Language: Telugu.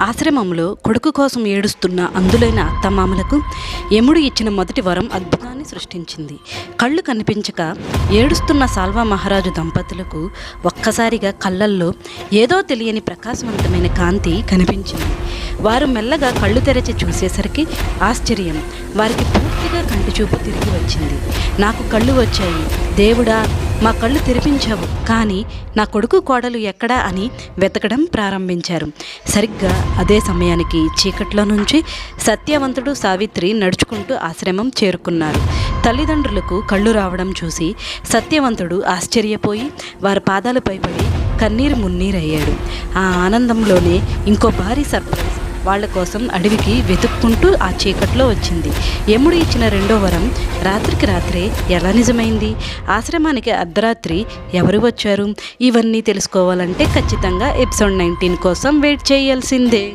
ఆశ్రమంలో కొడుకు కోసం ఏడుస్తున్న అందులైన అత్తమామలకు యముడు ఇచ్చిన మొదటి వరం అద్భుతాన్ని సృష్టించింది. కళ్ళు కనిపించక ఏడుస్తున్న సాల్వా మహారాజు దంపతులకు ఒక్కసారిగా కళ్ళల్లో ఏదో తెలియని ప్రకాశవంతమైన కాంతి కనిపించింది. వారు మెల్లగా కళ్ళు తెరచి చూసేసరికి ఆశ్చర్యం, వారికి పూర్తిగా కంటి చూపు తిరిగి వచ్చింది. నాకు కళ్ళు వచ్చాయి దేవుడా, మా కళ్ళు తెరిపించావు, కానీ నా కొడుకు కోడలు ఎక్కడా అని వెతకడం ప్రారంభించారు. సరిగ్గా అదే సమయానికి చీకట్లో నుంచి సత్యవంతుడు సావిత్రి నడుచుకుంటూ ఆశ్రమం చేరుకున్నారు. తల్లిదండ్రులకు కళ్ళు రావడం చూసి సత్యవంతుడు ఆశ్చర్యపోయి వారి పాదాలపై పడి కన్నీరు మున్నీరయ్యాడు. ఆ ఆనందంలోనే ఇంకో భారీ సర్ప్రైజ్ వాళ్ళ కోసం అడవికి వెతుక్కుంటూ ఆ చీకట్లో వచ్చింది. యముడు ఇచ్చిన రెండో వరం రాత్రికి రాత్రే ఎలా నిజమైంది? ఆశ్రమానికి అర్ధరాత్రి ఎవరు వచ్చారు? ఇవన్నీ తెలుసుకోవాలంటే ఖచ్చితంగా ఎపిసోడ్ 19 కోసం వెయిట్ చేయాల్సిందే.